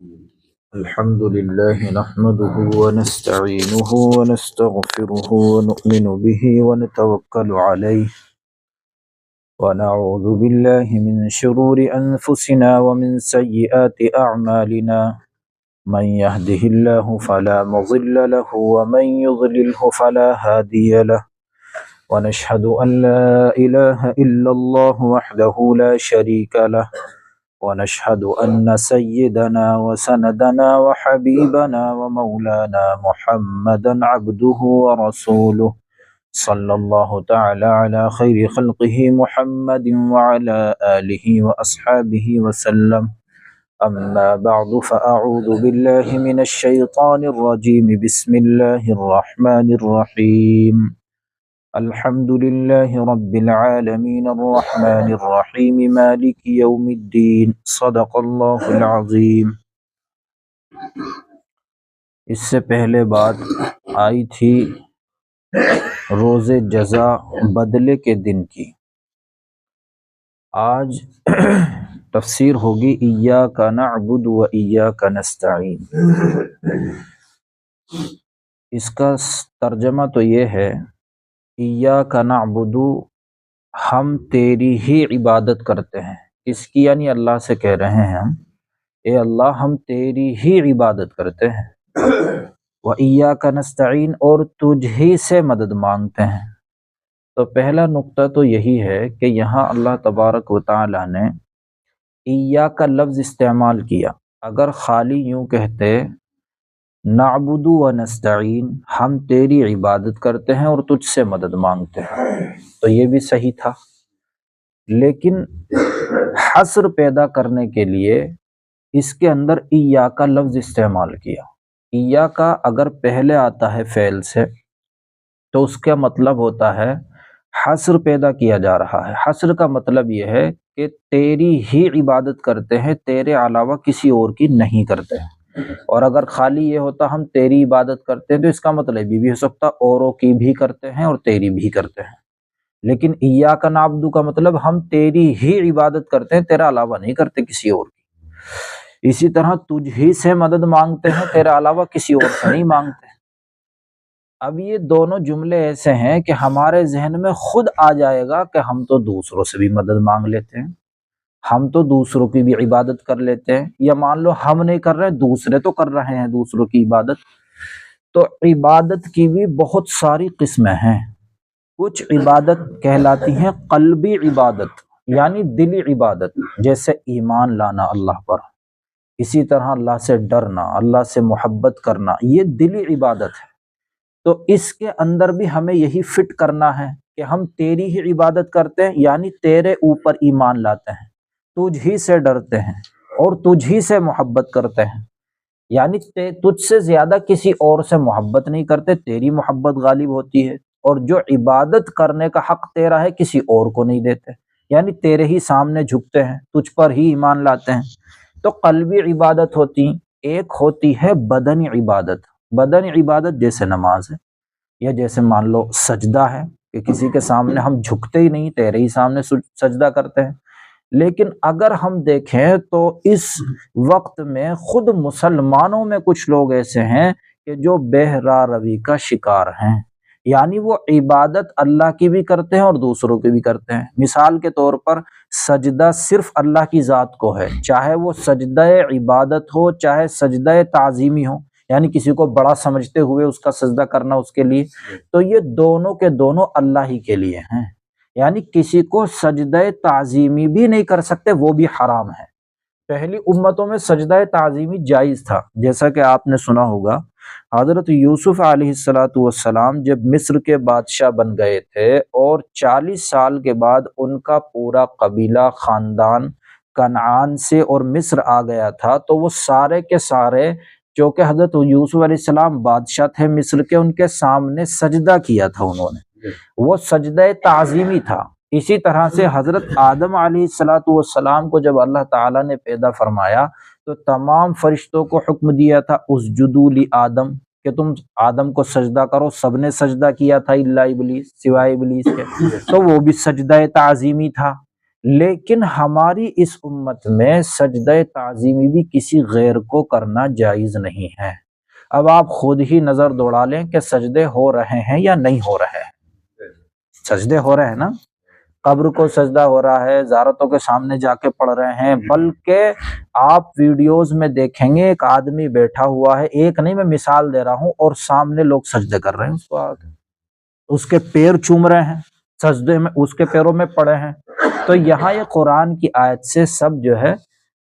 الحمد لله نحمده ونستعينه ونستغفره ونؤمن به ونتوكل عليه ونعوذ بالله من شرور أنفسنا ومن سيئات أعمالنا من يهده الله فلا مضل له ومن يضلله فلا هادي له ونشهد أن لا إله إلا الله وحده لا شريك له ونشهد أن سيدنا وسندنا وحبيبنا ومولانا محمدا عبده ورسوله صلى الله تعالى على خير خلقه محمد وعلى آله وأصحابه وسلم. أما بعد فأعوذ بالله من الشيطان الرجيم. بسم الله الرحمن الرحيم. الحمد لله رب العالمين الرحمن الرحيم مالك يوم الدين. صدق اللہ العظیم. اس سے پہلے بات آئی تھی روز جزا بدلے کے دن کی. آج تفسیر ہوگی ایاک نعبد و ایاک نستعین. اس کا ترجمہ تو یہ ہے ایاک نعبد، ہم تیری ہی عبادت کرتے ہیں. اس کی یعنی اللہ سے کہہ رہے ہیں ہم، اے اللہ ہم تیری ہی عبادت کرتے ہیں. وَإِيَّاكَ نَسْتَعِينُ، اور تجھ ہی سے مدد مانگتے ہیں. تو پہلا نقطہ تو یہی ہے کہ یہاں اللہ تبارک و تعالی نے ایاک کا لفظ استعمال کیا. اگر خالی یوں کہتے نعبد و نستعین، ہم تیری عبادت کرتے ہیں اور تجھ سے مدد مانگتے ہیں، تو یہ بھی صحیح تھا. لیکن حصر پیدا کرنے کے لیے اس کے اندر ایاک کا لفظ استعمال کیا. ایاک اگر پہلے آتا ہے فعل سے تو اس کا مطلب ہوتا ہے حصر پیدا کیا جا رہا ہے. حصر کا مطلب یہ ہے کہ تیری ہی عبادت کرتے ہیں، تیرے علاوہ کسی اور کی نہیں کرتے ہیں. اور اگر خالی یہ ہوتا ہم تیری عبادت کرتے ہیں تو اس کا مطلب یہ بھی ہو سکتا اوروں کی بھی کرتے ہیں اور تیری بھی کرتے ہیں. لیکن ایاک نعبد کا مطلب ہم تیری ہی عبادت کرتے ہیں، تیرا علاوہ نہیں کرتے کسی اور کی. اسی طرح تجھ ہی سے مدد مانگتے ہیں، تیرا علاوہ کسی اور سے نہیں مانگتے. اب یہ دونوں جملے ایسے ہیں کہ ہمارے ذہن میں خود آ جائے گا کہ ہم تو دوسروں سے بھی مدد مانگ لیتے ہیں، ہم تو دوسروں کی بھی عبادت کر لیتے ہیں، یا مان لو ہم نہیں کر رہے دوسرے تو کر رہے ہیں دوسروں کی عبادت. تو عبادت کی بھی بہت ساری قسمیں ہیں. کچھ عبادت کہلاتی ہیں قلبی عبادت، یعنی دلی عبادت، جیسے ایمان لانا اللہ پر، اسی طرح اللہ سے ڈرنا، اللہ سے محبت کرنا، یہ دلی عبادت ہے. تو اس کے اندر بھی ہمیں یہی فٹ کرنا ہے کہ ہم تیری ہی عبادت کرتے ہیں، یعنی تیرے اوپر ایمان لاتے ہیں، تجھ ہی سے ڈرتے ہیں اور تجھ ہی سے محبت کرتے ہیں. یعنی تجھ سے زیادہ کسی اور سے محبت نہیں کرتے، تیری محبت غالب ہوتی ہے. اور جو عبادت کرنے کا حق تیرا ہے کسی اور کو نہیں دیتے، یعنی تیرے ہی سامنے جھکتے ہیں، تجھ پر ہی ایمان لاتے ہیں. تو قلبی عبادت ہوتی، ایک ہوتی ہے بدنی عبادت. بدنی عبادت جیسے نماز ہے، یا جیسے مان لو سجدہ ہے کہ کسی کے سامنے ہم جھکتے ہی نہیں، تیرے ہی سامنے سجدہ کرتے ہیں. لیکن اگر ہم دیکھیں تو اس وقت میں خود مسلمانوں میں کچھ لوگ ایسے ہیں کہ جو بہرا روی کا شکار ہیں، یعنی وہ عبادت اللہ کی بھی کرتے ہیں اور دوسروں کی بھی کرتے ہیں. مثال کے طور پر سجدہ صرف اللہ کی ذات کو ہے، چاہے وہ سجدہ عبادت ہو چاہے سجدہ تعظیمی ہو، یعنی کسی کو بڑا سمجھتے ہوئے اس کا سجدہ کرنا اس کے لیے، تو یہ دونوں کے دونوں اللہ ہی کے لیے ہیں. یعنی کسی کو سجدہ تعظیمی بھی نہیں کر سکتے، وہ بھی حرام ہے. پہلی امتوں میں سجدہ تعظیمی جائز تھا، جیسا کہ آپ نے سنا ہوگا حضرت یوسف علیہ السلام جب مصر کے بادشاہ بن گئے تھے اور 40 سال کے بعد ان کا پورا قبیلہ خاندان کنعان سے اور مصر آ گیا تھا، تو وہ سارے کے سارے جو کہ حضرت یوسف علیہ السلام بادشاہ تھے مصر کے، ان کے سامنے سجدہ کیا تھا انہوں نے، وہ سجدہ تعظیمی تھا. اسی طرح سے حضرت آدم علیہ السلام کو جب اللہ تعالیٰ نے پیدا فرمایا تو تمام فرشتوں کو حکم دیا تھا اسجدوا لآدم، کہ تم آدم کو سجدہ کرو. سب نے سجدہ کیا تھا الا ابلیس، سوائے ابلیس کے، تو وہ بھی سجدہ تعظیمی تھا. لیکن ہماری اس امت میں سجدہ تعظیمی بھی کسی غیر کو کرنا جائز نہیں ہے۔ اب آپ خود ہی نظر دوڑا لیں کہ سجدے ہو رہے ہیں یا نہیں ہو رہے ہیں۔ سجدے ہو رہے ہیں نا، قبر کو سجدہ ہو رہا ہے، زیارتوں کے سامنے جا کے پڑھ رہے ہیں، بلکہ آپ ویڈیوز میں دیکھیں گے ایک آدمی بیٹھا ہوا ہے، ایک نہیں، میں مثال دے رہا ہوں، اور سامنے لوگ سجدے کر رہے ہیں، اس کو آگے اس کے پیر چوم رہے ہیں، سجدے میں اس کے پیروں میں پڑے ہیں۔ تو یہاں یہ قرآن کی آیت سے سب جو ہے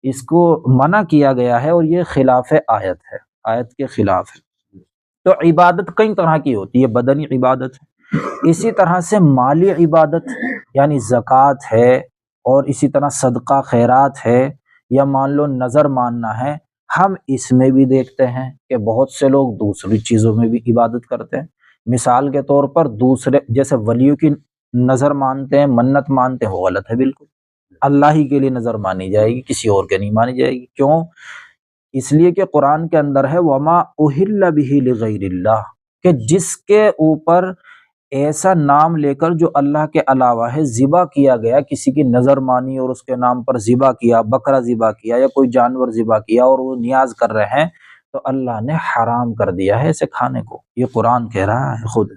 اس کو منع کیا گیا ہے، اور یہ خلاف آیت ہے، آیت کے خلاف ہے۔ تو عبادت کئی طرح کی ہوتی ہے، بدنی عبادت ہے، اسی طرح سے مالی عبادت یعنی زکوٰۃ ہے، اور اسی طرح صدقہ خیرات ہے، یا مان لو نظر ماننا ہے۔ ہم اس میں بھی دیکھتے ہیں کہ بہت سے لوگ دوسری چیزوں میں بھی عبادت کرتے ہیں۔ مثال کے طور پر دوسرے جیسے ولیوں کی نظر مانتے ہیں، منت مانتے ہیں، وہ غلط ہے بالکل۔ اللہ ہی کے لیے نظر مانی جائے گی، کسی اور کے نہیں مانی جائے گی۔ کیوں؟ اس لیے کہ قرآن کے اندر ہے وَمَا أُهِلَّ بِهِ لِغَيْرِ اللَّهِ، کہ جس کے اوپر ایسا نام لے کر جو اللہ کے علاوہ ہے ذبح کیا گیا، کسی کی نظر مانی اور اس کے نام پر ذبح کیا، بکرا ذبح کیا یا کوئی جانور ذبح کیا، اور وہ نیاز کر رہے ہیں، تو اللہ نے حرام کر دیا ہے اسے کھانے کو، یہ قرآن کہہ رہا ہے خود۔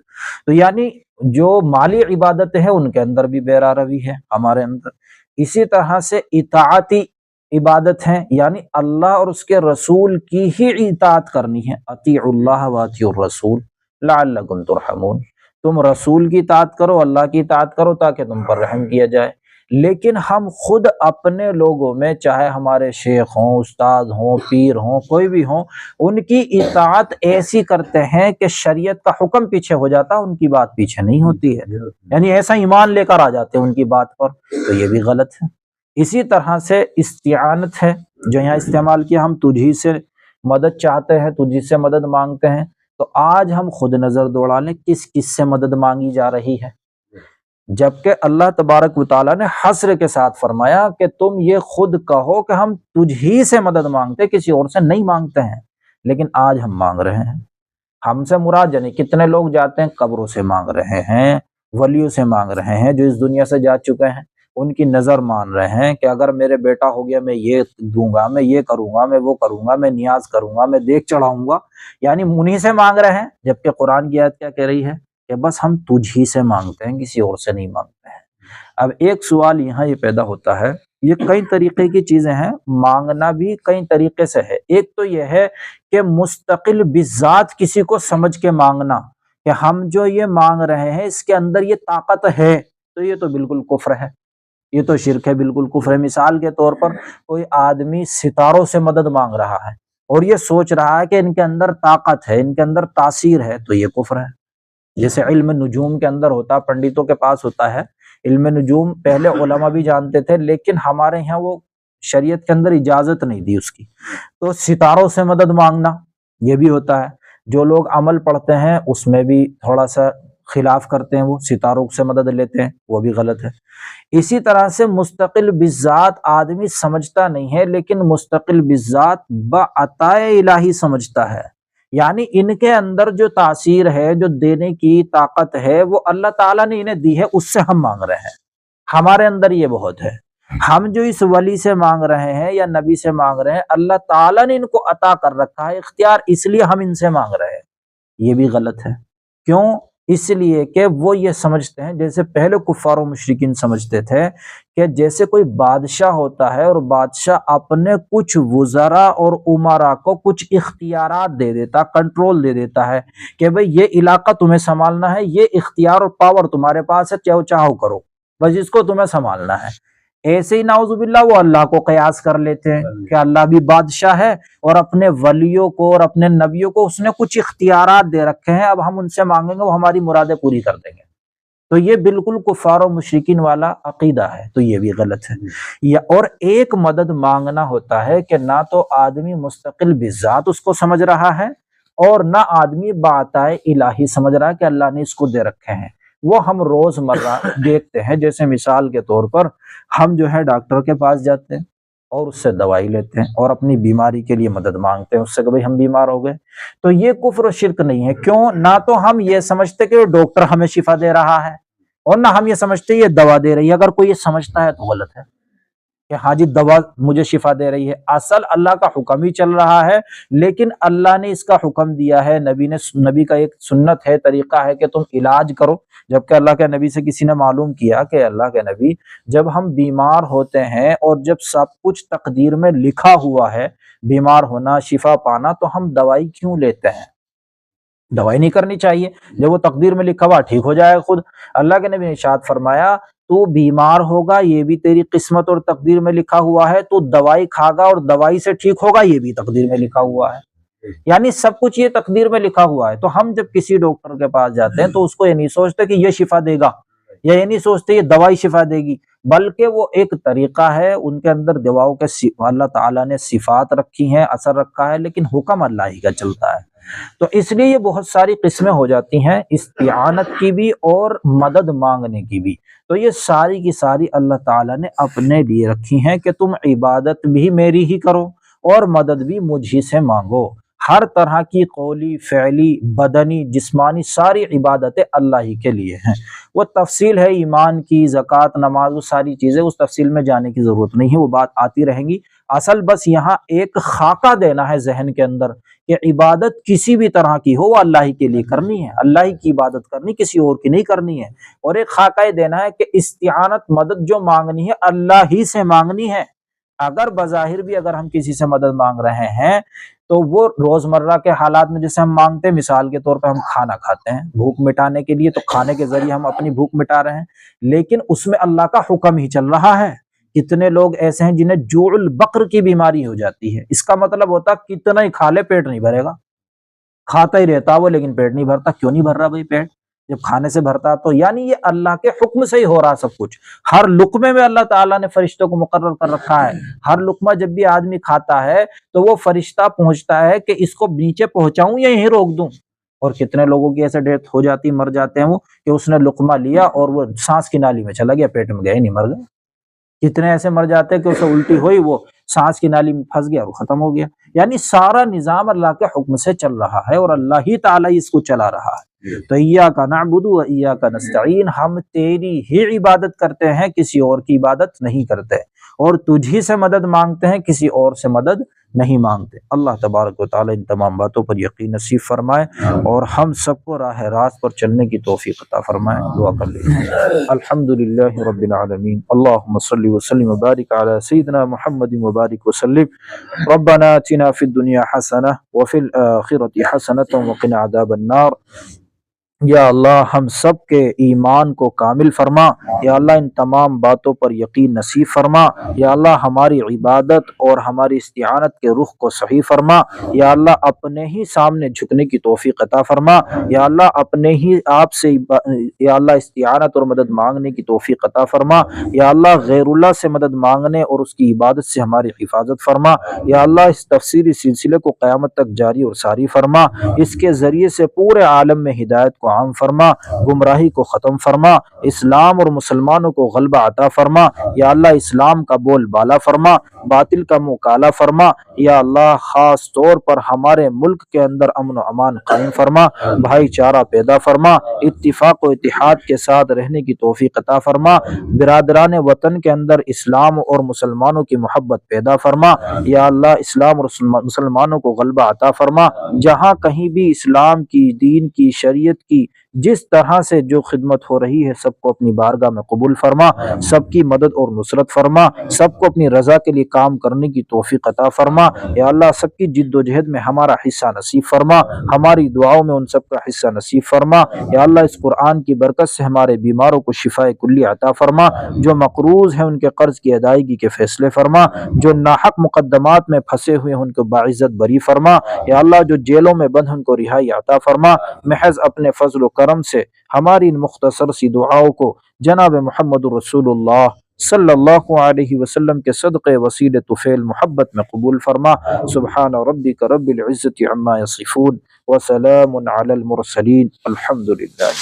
تو یعنی جو مالی عبادتیں ہیں ان کے اندر بھی بے روی ہے ہمارے اندر۔ اسی طرح سے اطاعتی عبادت ہیں، یعنی اللہ اور اس کے رسول کی ہی اطاعت کرنی ہے۔ اطیعوا اللہ واطیعوا الرسول لعلکم ترحمون، تم رسول کی اطاعت کرو، اللہ کی اطاعت کرو تاکہ تم پر رحم کیا جائے۔ لیکن ہم خود اپنے لوگوں میں، چاہے ہمارے شیخ ہوں، استاد ہوں، پیر ہوں، کوئی بھی ہوں، ان کی اطاعت ایسی کرتے ہیں کہ شریعت کا حکم پیچھے ہو جاتا، ان کی بات پیچھے نہیں ہوتی ہے، یعنی ایسا ایمان لے کر آ جاتے ہیں ان کی بات پر، تو یہ بھی غلط ہے۔ اسی طرح سے استعانت ہے جو یہاں استعمال کیا، ہم تجھی سے مدد چاہتے ہیں، تجھی سے مدد مانگتے ہیں۔ تو آج ہم خود نظر دوڑا لیں کس کس سے مدد مانگی جا رہی ہے، جبکہ اللہ تبارک و تعالیٰ نے حصر کے ساتھ فرمایا کہ تم یہ خود کہو کہ ہم تجھ ہی سے مدد مانگتے، کسی اور سے نہیں مانگتے ہیں، لیکن آج ہم مانگ رہے ہیں۔ ہم سے مراد یعنی کتنے لوگ جاتے ہیں قبروں سے مانگ رہے ہیں، ولیوں سے مانگ رہے ہیں جو اس دنیا سے جا چکے ہیں، ان کی نظر مان رہے ہیں کہ اگر میرے بیٹا ہو گیا میں یہ دوں گا، میں یہ کروں گا، میں وہ کروں گا، میں نیاز کروں گا، میں دیکھ چڑھاؤں گا، یعنی انہی سے مانگ رہے ہیں۔ جبکہ قرآن کی آیت کیا کہہ رہی ہے کہ بس ہم تجھ ہی سے مانگتے ہیں، کسی اور سے نہیں مانگتے ہیں۔ اب ایک سوال یہاں یہ پیدا ہوتا ہے، یہ کئی طریقے کی چیزیں ہیں، مانگنا بھی کئی طریقے سے ہے۔ ایک تو یہ ہے کہ مستقل بذات کسی کو سمجھ کے مانگنا، کہ ہم جو یہ مانگ رہے ہیں اس کے اندر یہ طاقت ہے، تو یہ تو بالکل کفر ہے، یہ تو شرک ہے، بالکل کفر ہے۔ مثال کے طور پر کوئی آدمی ستاروں سے مدد مانگ رہا ہے اور یہ سوچ رہا ہے کہ ان کے اندر طاقت ہے، ان کے اندر تاثیر ہے، تو یہ کفر ہے۔ جیسے علم نجوم کے اندر ہوتا، پنڈتوں کے پاس ہوتا ہے علم نجوم، پہلے علماء بھی جانتے تھے، لیکن ہمارے یہاں وہ شریعت کے اندر اجازت نہیں دی اس کی۔ تو ستاروں سے مدد مانگنا یہ بھی ہوتا ہے۔ جو لوگ عمل پڑھتے ہیں اس میں بھی تھوڑا سا خلاف کرتے ہیں، وہ ستاروں سے مدد لیتے ہیں، وہ بھی غلط ہے۔ اسی طرح سے مستقل بذات آدمی سمجھتا نہیں ہے، لیکن مستقل بذات بعطائے الہی سمجھتا ہے، یعنی ان کے اندر جو تاثیر ہے، جو دینے کی طاقت ہے، وہ اللہ تعالیٰ نے انہیں دی ہے، اس سے ہم مانگ رہے ہیں۔ ہمارے اندر یہ بہت ہے، ہم جو اس ولی سے مانگ رہے ہیں یا نبی سے مانگ رہے ہیں، اللہ تعالیٰ نے ان کو عطا کر رکھا ہے اختیار، اس لیے ہم ان سے مانگ رہے ہیں، یہ بھی غلط ہے۔ کیوں؟ اس لیے کہ وہ یہ سمجھتے ہیں، جیسے پہلے کفار و مشرکین سمجھتے تھے کہ جیسے کوئی بادشاہ ہوتا ہے اور بادشاہ اپنے کچھ وزراء اور امراء کو کچھ اختیارات دے دیتا، کنٹرول دے دیتا ہے کہ بھئی یہ علاقہ تمہیں سنبھالنا ہے، یہ اختیار اور پاور تمہارے پاس ہے، چاہو کرو، بس اس کو تمہیں سنبھالنا ہے۔ ایسے ہی نعوذ باللہ وہ اللہ کو قیاس کر لیتے ہیں کہ اللہ بھی بادشاہ ہے اور اپنے ولیوں کو اور اپنے نبیوں کو اس نے کچھ اختیارات دے رکھے ہیں، اب ہم ان سے مانگیں گے وہ ہماری مرادیں پوری کر دیں گے۔ تو یہ بالکل کفار و مشرکین والا عقیدہ ہے، تو یہ بھی غلط ہے۔ اور ایک مدد مانگنا ہوتا ہے کہ نہ تو آدمی مستقل بذات اس کو سمجھ رہا ہے اور نہ آدمی بعطائے الہی سمجھ رہا ہے کہ اللہ نے اس کو دے رکھے ہیں۔ وہ ہم روز مرہ دیکھتے ہیں، جیسے مثال کے طور پر ہم جو ہے ڈاکٹر کے پاس جاتے ہیں اور اس سے دوائی لیتے ہیں اور اپنی بیماری کے لیے مدد مانگتے ہیں اس سے کہ بھئی ہم بیمار ہو گئے، تو یہ کفر و شرک نہیں ہے۔ کیوں؟ نہ تو ہم یہ سمجھتے کہ ڈاکٹر ہمیں شفا دے رہا ہے، اور نہ ہم یہ سمجھتے یہ دوا دے رہی ہے۔ اگر کوئی یہ سمجھتا ہے تو غلط ہے کہ ہاں جی دوا مجھے شفا دے رہی ہے، اصل اللہ کا حکم ہی چل رہا ہے، لیکن اللہ نے اس کا حکم دیا ہے، نبی کا ایک سنت ہے، طریقہ ہے کہ تم علاج کرو۔ جبکہ اللہ کے نبی سے کسی نے معلوم کیا کہ اللہ کے نبی، جب ہم بیمار ہوتے ہیں اور جب سب کچھ تقدیر میں لکھا ہوا ہے، بیمار ہونا، شفا پانا، تو ہم دوائی کیوں لیتے ہیں؟ دوائی نہیں کرنی چاہیے، جب وہ تقدیر میں لکھا ہوا ٹھیک ہو جائے خود۔ اللہ کے نبی نے ارشاد فرمایا تو بیمار ہوگا، یہ بھی تیری قسمت اور تقدیر میں لکھا ہوا ہے، تو دوائی کھا گا اور دوائی سے ٹھیک ہوگا، یہ بھی تقدیر میں لکھا ہوا ہے۔ یعنی سب کچھ یہ تقدیر میں لکھا ہوا ہے۔ تو ہم جب کسی ڈاکٹر کے پاس جاتے ہیں تو اس کو یہ نہیں سوچتے کہ یہ شفا دے گا، یا یہ نہیں سوچتے یہ دوائی شفا دے گی، بلکہ وہ ایک طریقہ ہے، ان کے اندر دواؤں کے اللہ تعالیٰ نے صفات رکھی ہیں، اثر رکھا ہے، لیکن حکم اللہ ہی کا چلتا ہے۔ تو اس لیے یہ بہت ساری قسمیں ہو جاتی ہیں، استعانت کی بھی اور مدد مانگنے کی بھی۔ تو یہ ساری کی ساری اللہ تعالیٰ نے اپنے لیے رکھی ہیں کہ تم عبادت بھی میری ہی کرو اور مدد بھی مجھ ہی سے مانگو۔ ہر طرح کی قولی، فعلی، بدنی، جسمانی ساری عبادتیں اللہ ہی کے لیے ہیں۔ وہ تفصیل ہے ایمان کی، زکوٰۃ، نماز، وہ ساری چیزیں، اس تفصیل میں جانے کی ضرورت نہیں ہے، وہ بات آتی رہیں گی۔ اصل بس یہاں ایک خاکہ دینا ہے ذہن کے اندر کہ عبادت کسی بھی طرح کی ہو وہ اللہ ہی کے لیے کرنی ہے، اللہ ہی کی عبادت کرنی، کسی اور کی نہیں کرنی ہے۔ اور ایک خاکہ دینا ہے کہ استعانت، مدد جو مانگنی ہے اللہ ہی سے مانگنی ہے۔ اگر بظاہر بھی اگر ہم کسی سے مدد مانگ رہے ہیں تو وہ روزمرہ کے حالات میں جیسے ہم مانگتے ہیں، مثال کے طور پہ ہم کھانا کھاتے ہیں بھوک مٹانے کے لیے، تو کھانے کے ذریعے ہم اپنی بھوک مٹا رہے ہیں، لیکن اس میں اللہ کا حکم ہی چل رہا ہے۔ کتنے لوگ ایسے ہیں جنہیں جوع البقر کی بیماری ہو جاتی ہے، اس کا مطلب ہوتا کتنا ہی کھا لے پیٹ نہیں بھرے گا، کھاتا ہی رہتا وہ لیکن پیٹ نہیں بھرتا۔ کیوں نہیں بھر رہا بھائی پیٹ؟ جب کھانے سے بھرتا تو یعنی یہ اللہ کے حکم سے ہی ہو رہا سب کچھ۔ ہر لقمے میں اللہ تعالیٰ نے فرشتوں کو مقرر کر رکھا ہے، ہر لقمہ جب بھی آدمی کھاتا ہے تو وہ فرشتہ پہنچتا ہے کہ اس کو نیچے پہنچاؤں یا یہیں روک دوں۔ اور کتنے لوگوں کی ایسے ڈیتھ ہو جاتی، مر جاتے ہیں وہ کہ اس نے لقمہ لیا اور وہ سانس کی نالی میں چلا گیا، پیٹ میں گیا ہی نہیں، مر گیا۔ کتنے ایسے مر جاتے ہیں کہ اسے الٹی ہوئی، وہ سانس کی نالی میں پھنس گیا اور ختم ہو گیا۔ یعنی سارا نظام اللہ کے حکم سے چل رہا ہے اور اللہ ہی تعالیٰ اس کو چلا رہا ہے۔ تو ایاک نعبد و ایاک نستعین، ہم تیری ہی عبادت کرتے ہیں، کسی اور کی عبادت نہیں کرتے، اور تجھ ہی سے مدد مانگتے ہیں، کسی اور سے مدد نہیں مانگتے۔ اللہ تبارک و تعالیٰ ان تمام باتوں پر یقین نصیب فرمائے اور ہم سب کو راہ راست پر چلنے کی توفیق عطا فرمائے۔ دعا کر لیجیے۔ الحمدللہ رب العالمین، اللہم صلی وسلم وبارک علی سیدنا محمد وبارک وسلم۔ ربنا آتنا فی الدنیا حسنہ وفی الآخرۃ حسنۃ وقنا عذاب النار۔ یا اللہ ہم سب کے ایمان کو کامل فرما، یا اللہ ان تمام باتوں پر یقین نصیب فرما، یا اللہ ہماری عبادت اور ہماری استعانت کے رخ کو صحیح فرما، یا اللہ اپنے ہی سامنے جھکنے کی توفیق عطا فرما، یا اللہ اپنے ہی آپ سے یا اللہ استعانت اور مدد مانگنے کی توفیق عطا فرما، یا اللہ غیر اللہ سے مدد مانگنے اور اس کی عبادت سے ہماری حفاظت فرما، یا اللہ اس تفسیری سلسلے کو قیامت تک جاری اور ساری فرما، اس کے ذریعے سے پورے عالم میں ہدایت کو عام فرما، گمراہی کو ختم فرما، اسلام اور مسلمانوں کو غلبہ عطا فرما، یا اللہ اسلام کا بول بالا فرما، باطل کا منہ کالا فرما، یا اللہ خاص طور پر ہمارے ملک کے اندر امن و امان قائم فرما، بھائی چارہ پیدا فرما، اتفاق و اتحاد کے ساتھ رہنے کی توفیق عطا فرما، برادران وطن کے اندر اسلام اور مسلمانوں کی محبت پیدا فرما، یا اللہ اسلام اور مسلمانوں کو غلبہ عطا فرما، جہاں کہیں بھی اسلام کی، دین کی، شریعت کی جس طرح سے جو خدمت ہو رہی ہے سب کو اپنی بارگاہ میں قبول فرما، سب کی مدد اور نصرت فرما، سب کو اپنی رضا کے لیے کام کرنے کی توفیق عطا فرما، یا اللہ سب کی جد و جہد میں ہمارا حصہ نصیب فرما، ہماری دعاؤں میں ان سب کا حصہ نصیب فرما، یا اللہ اس قرآن کی برکت سے ہمارے بیماروں کو شفاء کلی عطا فرما، جو مقروض ہیں ان کے قرض کی ادائیگی کے فیصلے فرما، جو ناحق مقدمات میں پھنسے ہوئے ہیں ان کو باعزت بری فرما، یا اللہ جو جیلوں میں بند ان کو رہائی عطا فرما، محض اپنے فضل و کرم سے ہماری ان مختصر سی دعاؤں کو جناب محمد رسول اللہ صلی اللہ علیہ وسلم کے صدقے وسیلے طفیل محبت میں قبول فرما۔ سبحان ربک رب العزت عما یصفون وسلام علی المرسلین، الحمدللہ۔